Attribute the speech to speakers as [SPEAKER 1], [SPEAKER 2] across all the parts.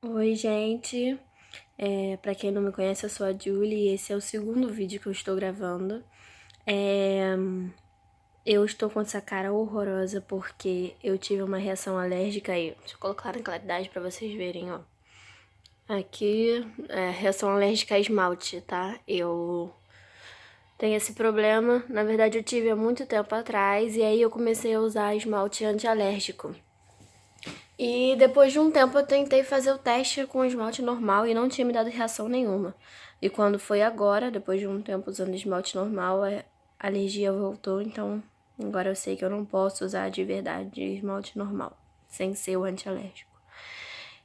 [SPEAKER 1] Oi, gente. Pra quem não me conhece, eu sou a Julie e esse é o segundo vídeo que eu estou gravando. É, eu estou com essa cara horrorosa porque eu tive uma reação alérgica aí. Deixa eu colocar na claridade pra vocês verem, ó. Aqui é reação alérgica a esmalte, tá? Eu tenho esse problema. Na verdade, eu tive há muito tempo atrás e aí eu comecei a usar esmalte antialérgico. E depois de um tempo eu tentei fazer o teste com esmalte normal e não tinha me dado reação nenhuma. E quando foi agora, depois de um tempo usando esmalte normal, a alergia voltou, então agora eu sei que eu não posso usar de verdade esmalte normal, sem ser o antialérgico.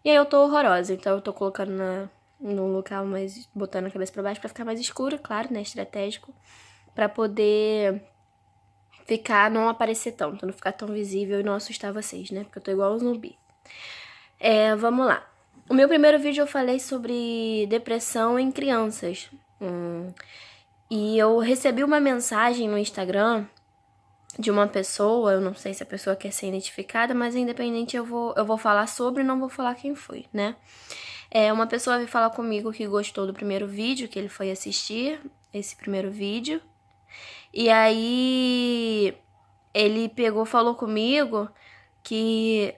[SPEAKER 1] E aí eu tô horrorosa, então eu tô colocando num local mais, botando a cabeça pra baixo pra ficar mais escuro, claro, né, estratégico, pra poder não aparecer tanto, não ficar tão visível e não assustar vocês, né, porque eu tô igual um zumbi. Vamos lá. O meu primeiro vídeo eu falei sobre depressão em crianças. E eu recebi uma mensagem no Instagram de uma pessoa, eu não sei se a pessoa quer ser identificada, mas independente eu vou falar sobre e não vou falar quem foi, né? Uma pessoa veio falar comigo que gostou do primeiro vídeo, que ele foi assistir esse primeiro vídeo. E aí ele falou comigo que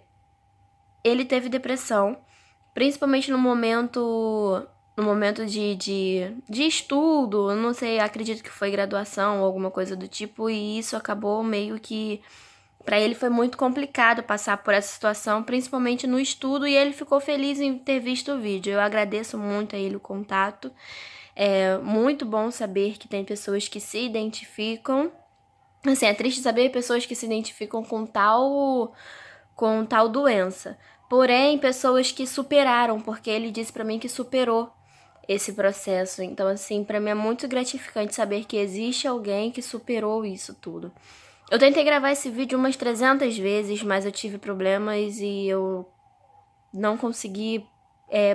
[SPEAKER 1] ele teve depressão, principalmente no momento de estudo, eu não sei, acredito que foi graduação ou alguma coisa do tipo, e isso acabou meio que, pra ele foi muito complicado passar por essa situação, principalmente no estudo, e ele ficou feliz em ter visto o vídeo. Eu agradeço muito a ele o contato. É muito bom saber que tem pessoas que se identificam. Assim, é triste saber pessoas que se identificam com tal doença. Porém, pessoas que superaram, porque ele disse pra mim que superou esse processo. Então, assim, pra mim é muito gratificante saber que existe alguém que superou isso tudo. Eu tentei gravar esse vídeo umas 300 vezes, mas eu tive problemas e eu não consegui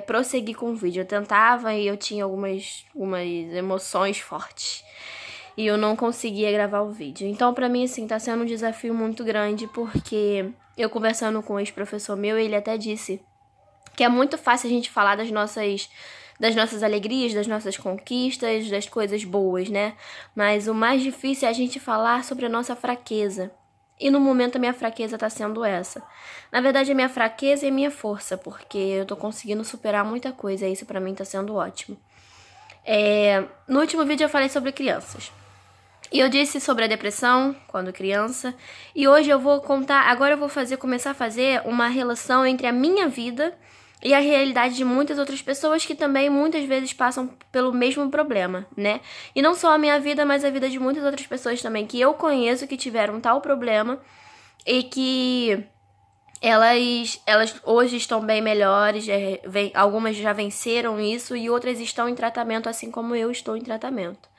[SPEAKER 1] prosseguir com o vídeo. Eu tentava e eu tinha algumas emoções fortes. E eu não conseguia gravar o vídeo. Então, pra mim, assim, tá sendo um desafio muito grande, porque eu conversando com um ex-professor meu, ele até disse que é muito fácil a gente falar das nossas alegrias, das nossas conquistas, das coisas boas, né? Mas o mais difícil é a gente falar sobre a nossa fraqueza. E no momento a minha fraqueza tá sendo essa. Na verdade, a minha fraqueza é a minha força, porque eu tô conseguindo superar muita coisa, e isso pra mim tá sendo ótimo. No último vídeo eu falei sobre crianças. E eu disse sobre a depressão quando criança. E hoje eu vou contar, agora eu vou começar a fazer uma relação entre a minha vida e a realidade de muitas outras pessoas que também muitas vezes passam pelo mesmo problema, né? E não só a minha vida, mas a vida de muitas outras pessoas também que eu conheço que tiveram tal problema e que elas hoje estão bem melhores, algumas já venceram isso e outras estão em tratamento assim como eu estou em tratamento.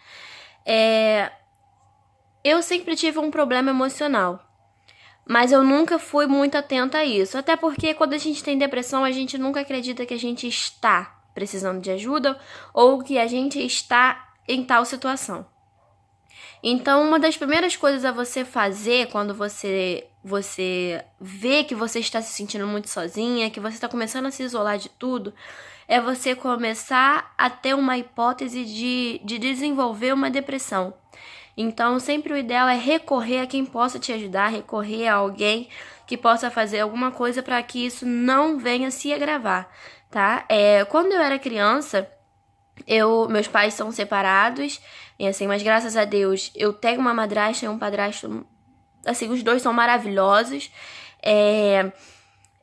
[SPEAKER 1] Eu sempre tive um problema emocional, mas eu nunca fui muito atenta a isso. Até porque quando a gente tem depressão, a gente nunca acredita que a gente está precisando de ajuda ou que a gente está em tal situação. Então, uma das primeiras coisas a você fazer quando você vê que você está se sentindo muito sozinha, que você está começando a se isolar de tudo, é você começar a ter uma hipótese de desenvolver uma depressão. Então, sempre o ideal é recorrer a quem possa te ajudar, recorrer a alguém que possa fazer alguma coisa para que isso não venha se agravar, tá? Quando eu era criança, meus pais são separados, e assim, mas graças a Deus eu tenho uma madrasta e um padrasto, assim, os dois são maravilhosos.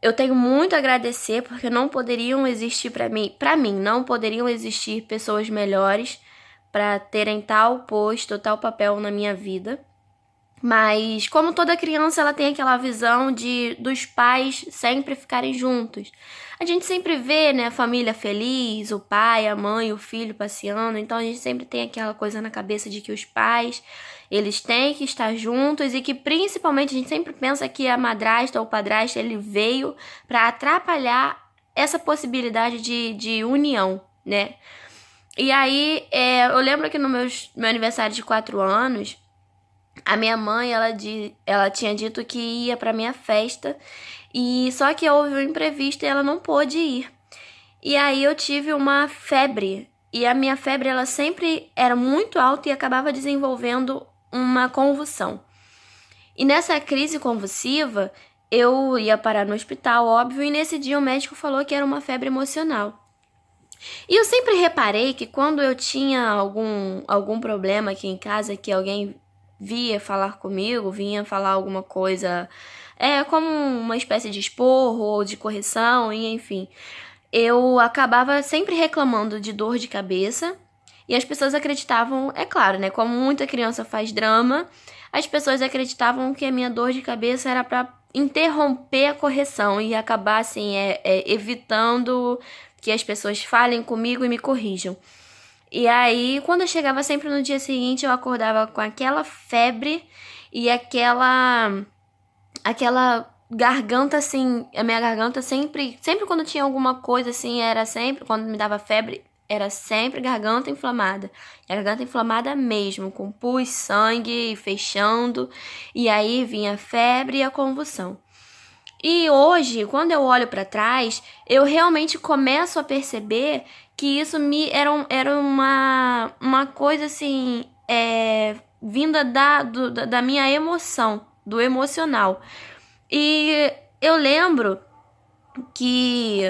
[SPEAKER 1] Eu tenho muito a agradecer porque não poderiam existir para mim não poderiam existir pessoas melhores para terem tal posto, tal papel na minha vida. Mas como toda criança, ela tem aquela visão dos pais sempre ficarem juntos. A gente sempre vê, né, a família feliz, o pai, a mãe, o filho passeando. Então a gente sempre tem aquela coisa na cabeça de que os pais, eles têm que estar juntos e que principalmente a gente sempre pensa que a madrasta ou o padrasto, ele veio para atrapalhar essa possibilidade de união, né? E aí, eu lembro que no meu aniversário de 4 anos, a minha mãe, ela tinha dito que ia pra minha festa, e só que houve um imprevisto e ela não pôde ir. E aí eu tive uma febre. E a minha febre, ela sempre era muito alta e acabava desenvolvendo uma convulsão. E nessa crise convulsiva, eu ia parar no hospital, óbvio, e nesse dia o médico falou que era uma febre emocional. E eu sempre reparei que quando eu tinha algum problema aqui em casa, que alguém via falar comigo, vinha falar alguma coisa, como uma espécie de esporro ou de correção, e enfim, eu acabava sempre reclamando de dor de cabeça. E as pessoas acreditavam, é claro, né? Como muita criança faz drama, as pessoas acreditavam que a minha dor de cabeça era para interromper a correção e acabar, assim, evitando que as pessoas falem comigo e me corrijam. E aí, quando eu chegava sempre no dia seguinte, eu acordava com aquela febre e aquela garganta, assim, a minha garganta sempre quando tinha alguma coisa, assim, era sempre, quando me dava febre, era sempre garganta inflamada. E a garganta inflamada mesmo, com pus, sangue, fechando. E aí vinha a febre e a convulsão. E hoje, quando eu olho para trás, eu realmente começo a perceber que isso era uma coisa assim, vinda da minha emoção, do emocional. E eu lembro que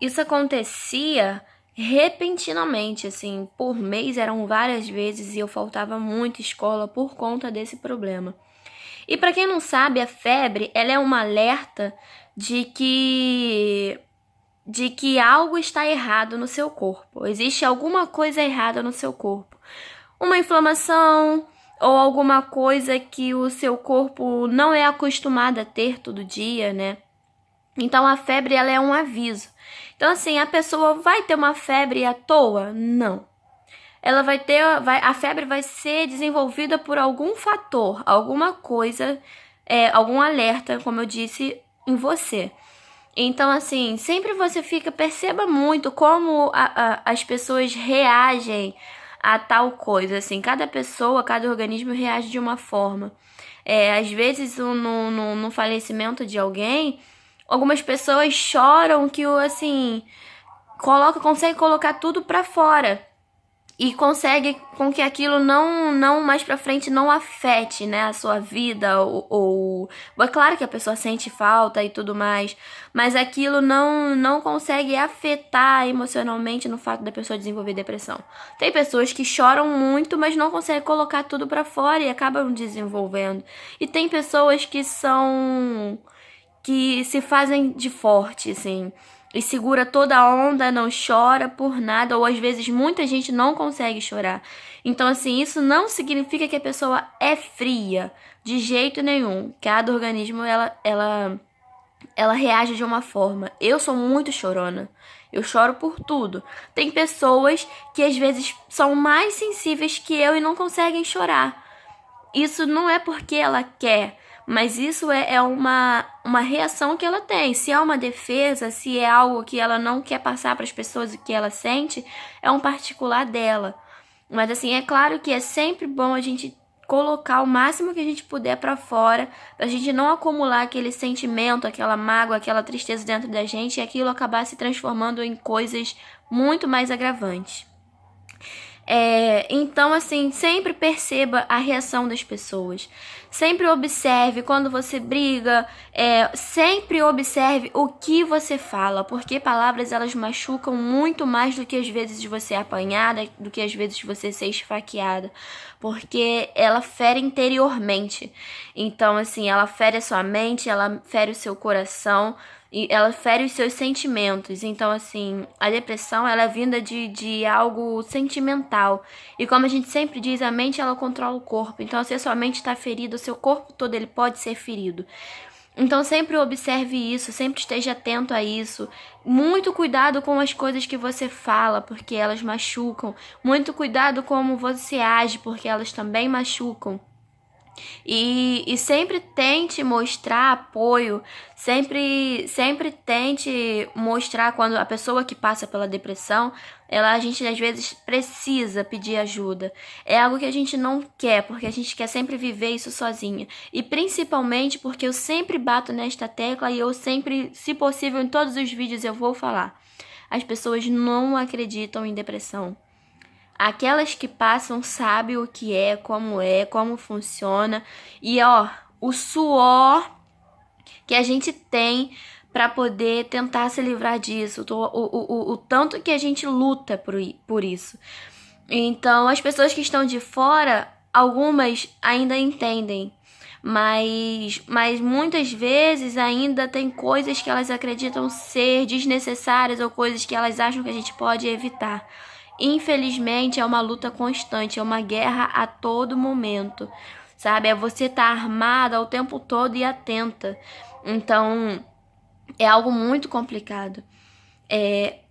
[SPEAKER 1] isso acontecia repentinamente, assim, por mês eram várias vezes e eu faltava muito escola por conta desse problema. E para quem não sabe, a febre, ela é um alerta de que algo está errado no seu corpo. Existe alguma coisa errada no seu corpo. Uma inflamação ou alguma coisa que o seu corpo não é acostumado a ter todo dia, né? Então a febre, ela é um aviso. Então assim, a pessoa vai ter uma febre à toa? Não. Ela a febre vai ser desenvolvida por algum fator, alguma coisa, algum alerta, como eu disse, em você. Então, assim, sempre perceba muito como as pessoas reagem a tal coisa, assim, cada pessoa, cada organismo reage de uma forma. Às vezes, no falecimento de alguém, algumas pessoas choram que, assim, consegue colocar tudo pra fora. E consegue com que aquilo não mais pra frente não afete, né, a sua vida. É claro que a pessoa sente falta e tudo mais, mas aquilo não consegue afetar emocionalmente no fato da pessoa desenvolver depressão. Tem pessoas que choram muito, mas não conseguem colocar tudo pra fora e acabam desenvolvendo. E tem pessoas que se fazem de forte, assim, e segura toda a onda, não chora por nada, ou às vezes muita gente não consegue chorar. Então, assim, isso não significa que a pessoa é fria, de jeito nenhum. Cada organismo, ela reage de uma forma. Eu sou muito chorona, eu choro por tudo. Tem pessoas que às vezes são mais sensíveis que eu e não conseguem chorar. Isso não é porque ela quer, mas isso é uma reação que ela tem. Se é uma defesa, se é algo que ela não quer passar para as pessoas o que ela sente, é um particular dela. Mas assim, é claro que é sempre bom a gente colocar o máximo que a gente puder para fora, pra gente não acumular aquele sentimento, aquela mágoa, aquela tristeza dentro da gente e aquilo acabar se transformando em coisas muito mais agravantes. Então, assim, sempre perceba a reação das pessoas. Sempre observe quando você briga. Sempre observe o que você fala. Porque palavras, elas machucam muito mais do que às vezes você é apanhada, do que às vezes você ser esfaqueada. Porque ela fere interiormente. Então, assim, ela fere a sua mente, ela fere o seu coração. E ela fere os seus sentimentos. Então, assim, a depressão, ela é vinda de algo sentimental. E como a gente sempre diz, a mente, ela controla o corpo. Então, se a sua mente está ferida, o seu corpo todo, ele pode ser ferido. Então, sempre observe isso, sempre esteja atento a isso. Muito cuidado com as coisas que você fala, porque elas machucam. Muito cuidado como você age, porque elas também machucam. E sempre tente mostrar apoio, sempre tente mostrar quando a pessoa que passa pela depressão, a gente às vezes precisa pedir ajuda. É algo que a gente não quer, porque a gente quer sempre viver isso sozinha. E principalmente porque eu sempre bato nesta tecla e eu sempre, se possível, em todos os vídeos eu vou falar. As pessoas não acreditam em depressão. Aquelas que passam sabem o que é, como funciona. E o suor que a gente tem para poder tentar se livrar disso. O tanto que a gente luta por isso. Então, as pessoas que estão de fora, algumas ainda entendem. Mas muitas vezes ainda tem coisas que elas acreditam ser desnecessárias ou coisas que elas acham que a gente pode evitar. Infelizmente, é uma luta constante, é uma guerra a todo momento, sabe? É você estar armada o tempo todo e atenta. Então, é algo muito complicado.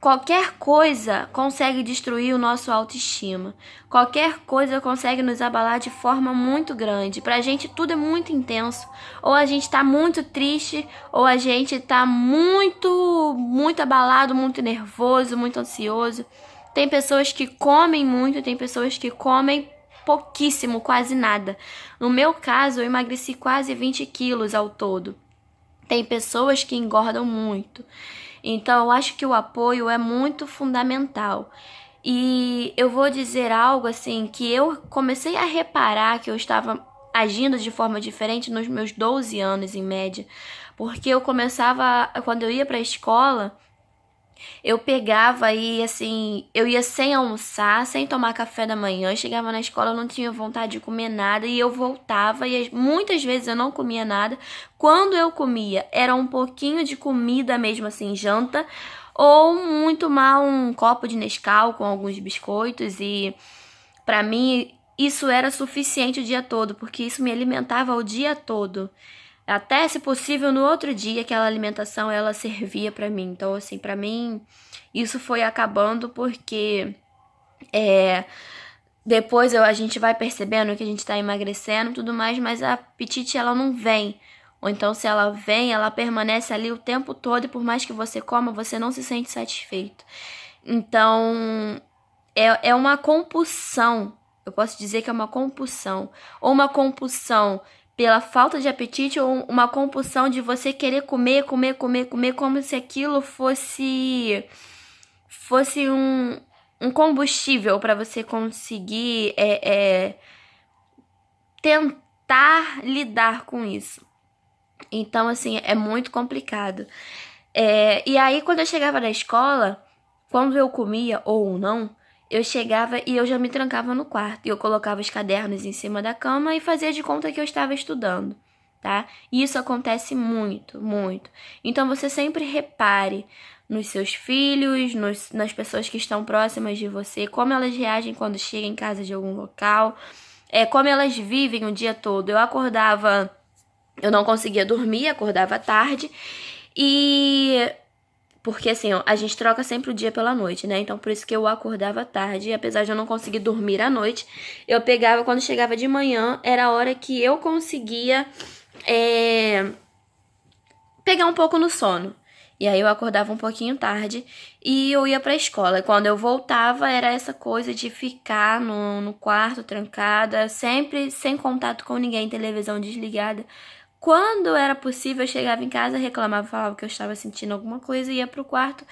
[SPEAKER 1] Qualquer coisa consegue destruir o nosso autoestima. Qualquer coisa consegue nos abalar de forma muito grande. Pra gente tudo é muito intenso. Ou a gente tá muito triste, ou a gente tá muito abalado, muito nervoso, muito ansioso. Tem pessoas que comem muito, tem pessoas que comem pouquíssimo, quase nada. No meu caso, eu emagreci quase 20 quilos ao todo. Tem pessoas que engordam muito. Então, eu acho que o apoio é muito fundamental. E eu vou dizer algo assim, que eu comecei a reparar que eu estava agindo de forma diferente nos meus 12 anos, em média. Porque eu começava, quando eu ia para a escola, eu pegava e, assim, eu ia sem almoçar, sem tomar café da manhã. Chegava na escola, eu não tinha vontade de comer nada e eu voltava e muitas vezes eu não comia nada. Quando eu comia, era um pouquinho de comida mesmo, assim, janta, ou muito mal um copo de Nescau com alguns biscoitos. E pra mim isso era suficiente o dia todo, porque isso me alimentava o dia todo. Até, se possível, no outro dia, aquela alimentação, ela servia pra mim. Então, assim, pra mim, isso foi acabando porque depois a gente vai percebendo que a gente tá emagrecendo e tudo mais, mas a apetite, ela não vem. Ou então, se ela vem, ela permanece ali o tempo todo e por mais que você coma, você não se sente satisfeito. Então, é uma compulsão. Eu posso dizer que é uma compulsão. Ou uma compulsão pela falta de apetite, ou uma compulsão de você querer comer, como se aquilo fosse um combustível para você conseguir tentar lidar com isso. Então, assim, é muito complicado. E aí, quando eu chegava na escola, quando eu comia ou não, eu chegava e eu já me trancava no quarto. E eu colocava os cadernos em cima da cama e fazia de conta que eu estava estudando, tá? E isso acontece muito, muito. Então, você sempre repare nos seus filhos, nas pessoas que estão próximas de você, como elas reagem quando chegam em casa de algum local, como elas vivem o dia todo. Eu não conseguia dormir, acordava tarde e... Porque assim, ó, a gente troca sempre o dia pela noite, né? Então, por isso que eu acordava tarde. E apesar de eu não conseguir dormir à noite, eu pegava, quando chegava de manhã, era a hora que eu conseguia pegar um pouco no sono. E aí eu acordava um pouquinho tarde e eu ia pra escola. E quando eu voltava, era essa coisa de ficar no quarto, trancada, sempre sem contato com ninguém, televisão desligada. Quando era possível, eu chegava em casa, reclamava, falava que eu estava sentindo alguma coisa, ia pro quarto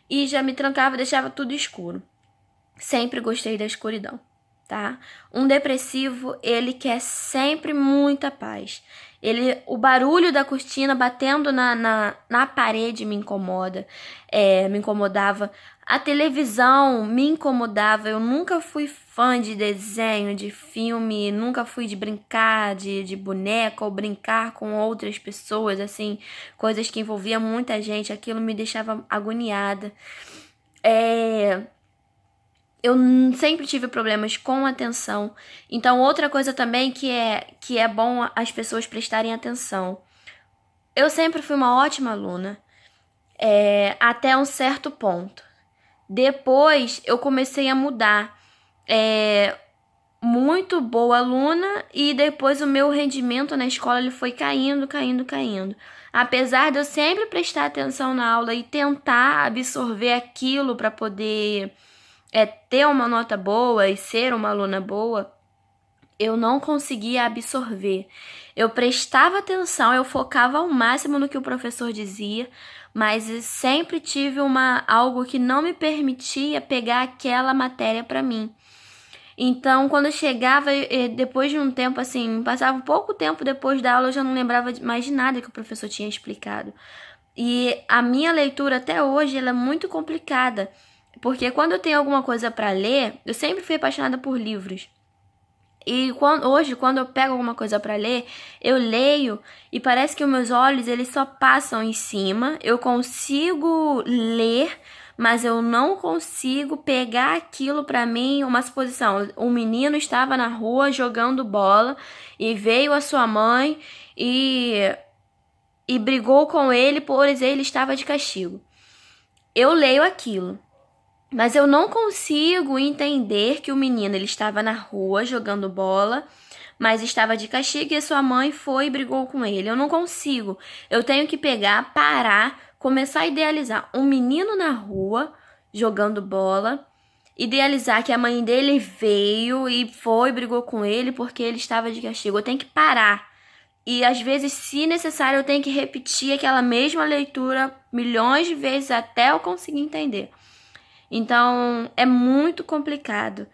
[SPEAKER 1] e já me trancava, deixava tudo escuro. Sempre gostei da escuridão, tá? Um depressivo, ele quer sempre muita paz. O barulho da cortina batendo na parede me incomoda, me incomodava. A televisão me incomodava. Eu nunca fui fã de desenho, de filme, nunca fui de brincar de boneca ou brincar com outras pessoas, assim, coisas que envolviam muita gente. Aquilo me deixava agoniada. Eu sempre tive problemas com atenção. Então, outra coisa também que é bom as pessoas prestarem atenção. Eu sempre fui uma ótima aluna, até um certo ponto. Depois, eu comecei a mudar. muito boa aluna e depois o meu rendimento na escola ele foi caindo, caindo, caindo. Apesar de eu sempre prestar atenção na aula e tentar absorver aquilo para poder ter uma nota boa e ser uma aluna boa, eu não conseguia absorver. Eu prestava atenção, eu focava ao máximo no que o professor dizia, mas sempre tive algo que não me permitia pegar aquela matéria para mim. Então, quando eu chegava, depois de um tempo, assim, passava um pouco tempo depois da aula, eu já não lembrava mais de nada que o professor tinha explicado. E a minha leitura até hoje, ela é muito complicada, porque quando eu tenho alguma coisa para ler, eu sempre fui apaixonada por livros. E hoje, quando eu pego alguma coisa para ler, eu leio e parece que os meus olhos eles só passam em cima. Eu consigo ler, mas eu não consigo pegar aquilo para mim, uma suposição. Um menino estava na rua jogando bola e veio a sua mãe e brigou com ele, pois ele estava de castigo. Eu leio aquilo. Mas eu não consigo entender que o menino ele estava na rua jogando bola, mas estava de castigo e a sua mãe foi e brigou com ele. Eu não consigo. Eu tenho que pegar, parar, começar a idealizar um menino na rua jogando bola, idealizar que a mãe dele veio e foi e brigou com ele porque ele estava de castigo. Eu tenho que parar. E às vezes, se necessário, eu tenho que repetir aquela mesma leitura milhões de vezes até eu conseguir entender. Então, é muito complicado.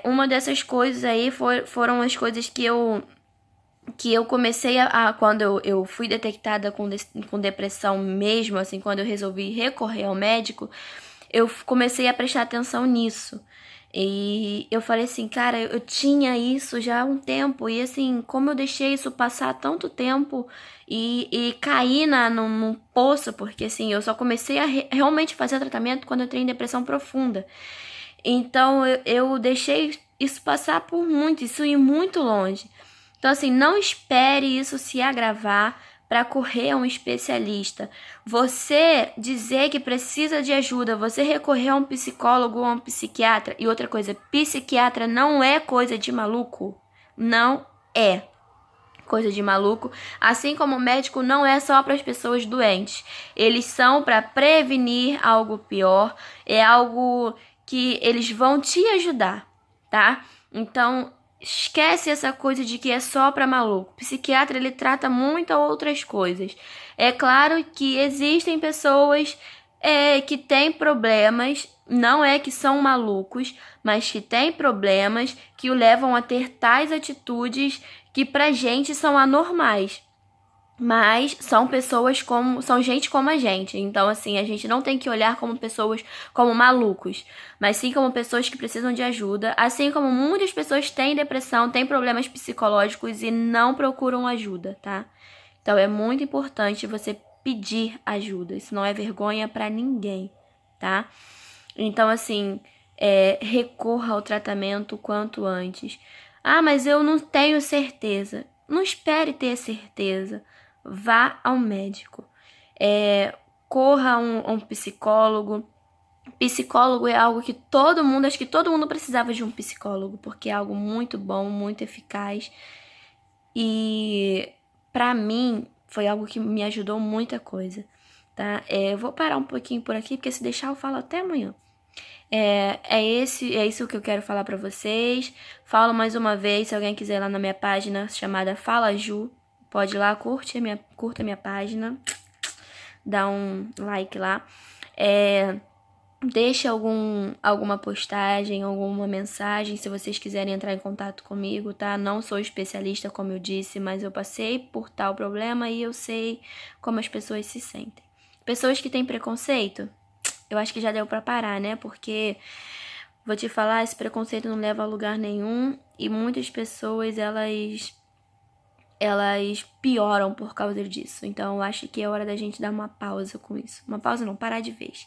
[SPEAKER 1] Uma dessas coisas aí foram as coisas que eu comecei quando eu fui detectada com depressão mesmo, assim, quando eu resolvi recorrer ao médico, eu comecei a prestar atenção nisso. E eu falei assim, cara, eu tinha isso já há um tempo, e assim, como eu deixei isso passar tanto tempo e cair num poço, porque assim, eu só comecei a realmente fazer tratamento quando eu entrei em depressão profunda. Então eu deixei isso passar por muito, isso ir muito longe. Então, assim, não espere isso se agravar para correr a um especialista. Você dizer que precisa de ajuda, você recorrer a um psicólogo ou a um psiquiatra. E outra coisa, psiquiatra não é coisa de maluco. Não é coisa de maluco. Assim como o médico não é só para as pessoas doentes. Eles são para prevenir algo pior. É algo que eles vão te ajudar, tá? Então, esquece essa coisa de que é só para maluco. O psiquiatra, ele trata muitas outras coisas. É claro que existem pessoas que têm problemas, não é que são malucos, mas que têm problemas que o levam a ter tais atitudes que pra gente são anormais. Mas são gente como a gente. Então, assim, a gente não tem que olhar como pessoas como malucos, mas sim como pessoas que precisam de ajuda. Assim como muitas pessoas têm depressão, têm problemas psicológicos e não procuram ajuda, tá? Então, é muito importante você pedir ajuda. Isso não é vergonha pra ninguém, tá? Então, assim, recorra ao tratamento o quanto antes. Ah, mas eu não tenho certeza. Não espere ter certeza. Vá ao médico. Corra a um psicólogo. Psicólogo é algo que acho que todo mundo precisava de um psicólogo, porque é algo muito bom, muito eficaz. E pra mim foi algo que me ajudou muita coisa, tá? Eu vou parar um pouquinho por aqui, porque se deixar eu falo até amanhã. É isso que eu quero falar pra vocês. Falo mais uma vez, se alguém quiser ir lá na minha página chamada Fala Ju, pode ir lá, curta a minha página, dá um like lá. Deixa alguma postagem, alguma mensagem, se vocês quiserem entrar em contato comigo, tá? Não sou especialista, como eu disse, mas eu passei por tal problema e eu sei como as pessoas se sentem. Pessoas que têm preconceito, eu acho que já deu pra parar, né? Porque, vou te falar, esse preconceito não leva a lugar nenhum e muitas pessoas, elas pioram por causa disso. Então, eu acho que é hora da gente dar uma pausa com isso. Uma pausa não, parar de vez.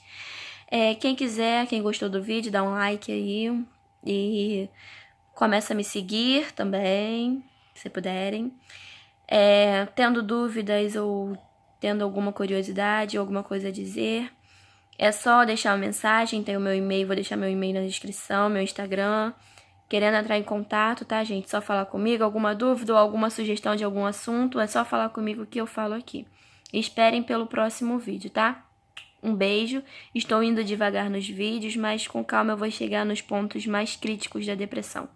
[SPEAKER 1] Quem quiser, quem gostou do vídeo, dá um like aí e começa a me seguir também, se puderem. Tendo dúvidas ou tendo alguma curiosidade, alguma coisa a dizer, é só deixar uma mensagem, tem o meu e-mail, vou deixar meu e-mail na descrição, meu Instagram. querendo entrar em contato, tá, gente? Só falar comigo, alguma dúvida ou alguma sugestão de algum assunto, é só falar comigo que eu falo aqui. Esperem pelo próximo vídeo, tá? Um beijo. Estou indo devagar nos vídeos, mas com calma eu vou chegar nos pontos mais críticos da depressão.